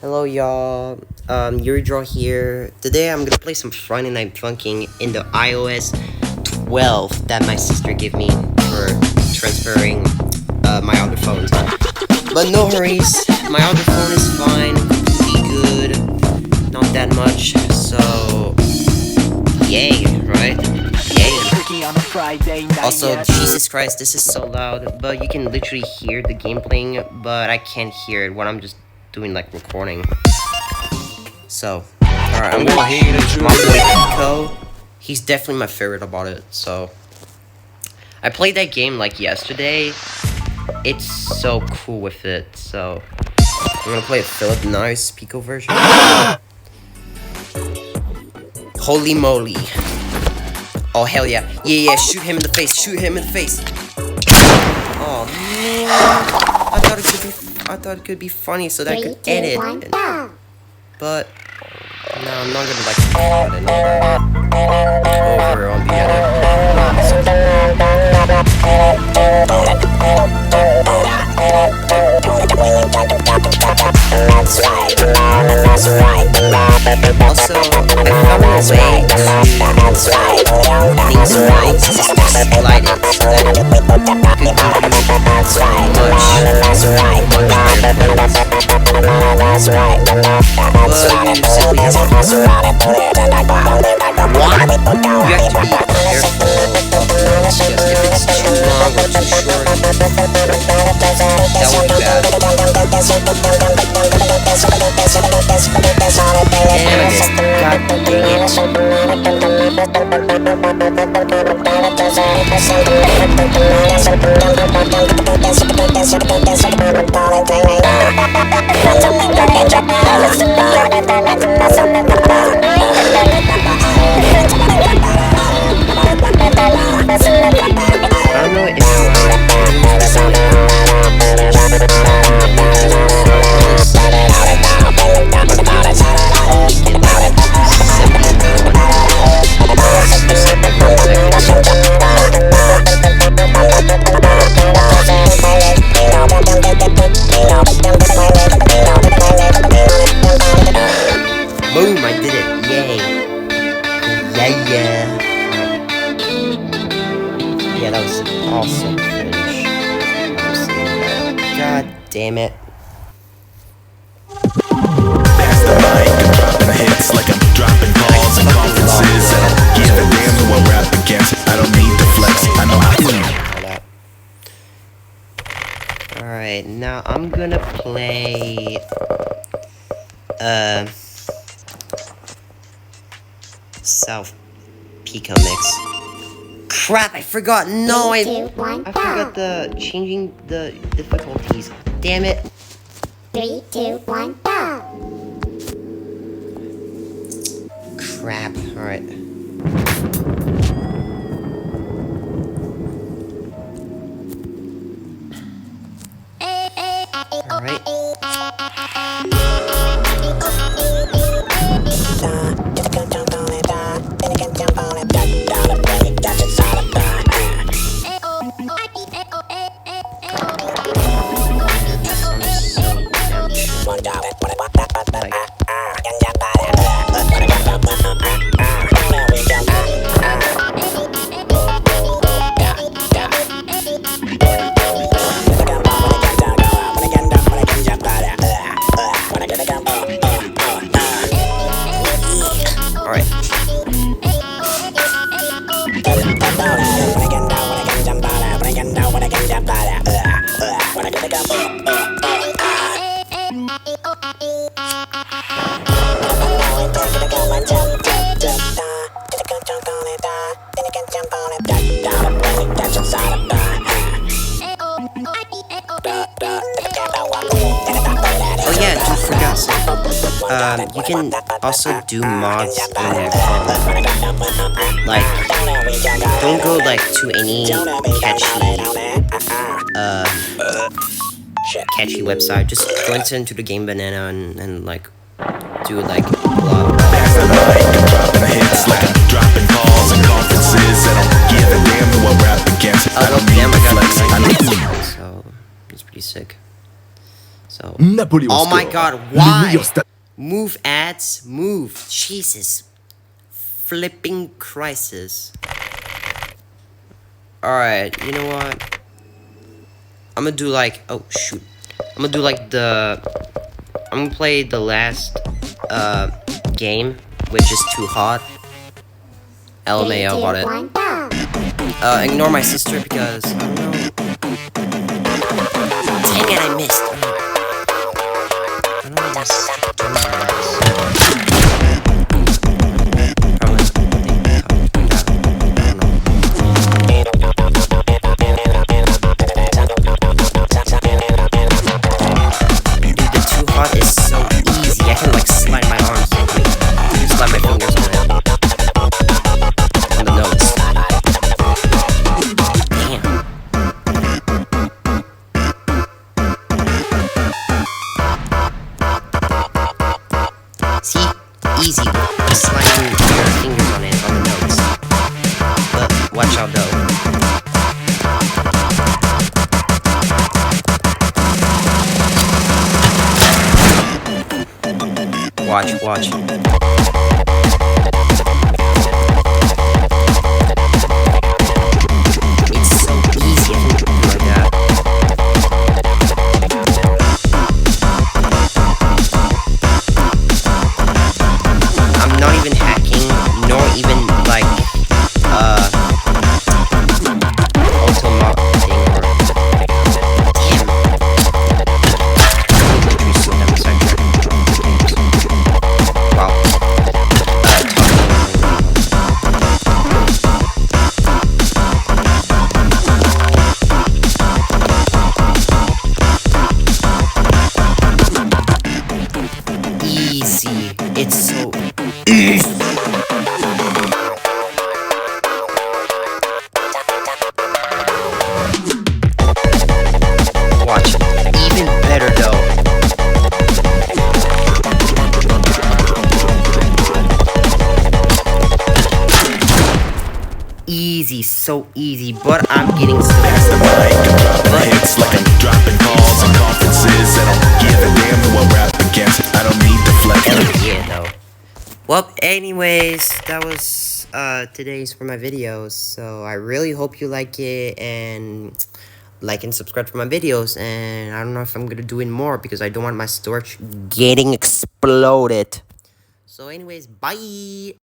Hello y'all, Yuridraw here. Today I'm gonna play some Friday Night Funking in the iOS 12 that my sister gave me for transferring my other phones. But no hurries, my other phone is fine, pretty good, not that much, so yay, right? Yay. Also, Jesus Christ, this is so loud, but you can literally hear the game playing, but I can't hear it when I'm just doing like recording. So, alright, I'm gonna choose my boy Pico. He's definitely my favorite about it, so. I played that game like yesterday. It's so cool with it, so. I'm gonna play a Philip Nice Pico version. Holy moly. Oh hell yeah. Yeah, shoot him in the face, shoot him in the face. Oh man. I thought it could be funny so that I could edit. But no, I'm not gonna like put it over on the edit. Also, I found a way to things right to slide it so that it could give you much what? You have to be careful because if it's too long or too short, that would be bad. Damn it, god dang it. I don't know if boom, I did it. Yay. Yeah. Yeah, that was awesome finish. God damn it. Pass the mic, I'm dropping hits like I'm dropping calls and conferences. I don't give a damn who I rap against. I don't need to flex. I know how to. Alright, now I'm gonna play South Pico mix. Crap, I forgot. No, I forgot the changing the difficulties. Damn it. 3, 2, 1, go! Crap. Alright. Alright. Oh yeah, dude, forgot. You can also do mods on your phone. Like, don't go like to any catchy website. Just go into the Game Banana and like do like blah. Pass the mic, I'm dropping hits like I'm dropping calls and conferences. I don't give a damn who I rap against. I don't need to flex. So it's pretty sick. So, Napoli was oh my good. god, Le why? meilleur stade. Move ads, move. Jesus. Flipping crisis. Alright, you know what? I'm gonna do like, oh shoot. I'm gonna do like I'm gonna play the last game, which is too hot. LMAO about it. 1, go! Ignore my sister because, I don't know. Dang it, I missed. I don't know what my sister doing Dude, the too hot is so easy. I can like slide my arms. Just slide my fingers on it. On the notes. Damn. See? Easy. Just sliding your fingers on it, on the notes. But watch out though. Watch. It's so easy if you do it like that. I'm not even hacking, nor even like auto thing or damn. Literally slow down the sector. Wow. Easy. It's so easy. Watch. Even better though. Easy, so easy, but I'm getting so Mastermind, I'm dropping hits like I'm dropping calls in conferences. I don't give a damn who I rap against. I don't need to flex. yeah, though. Well, anyways, that was today's for my videos. So I really hope you like it and like and subscribe for my videos. And I don't know if I'm gonna do it more because I don't want my storage getting exploded. So anyways, bye.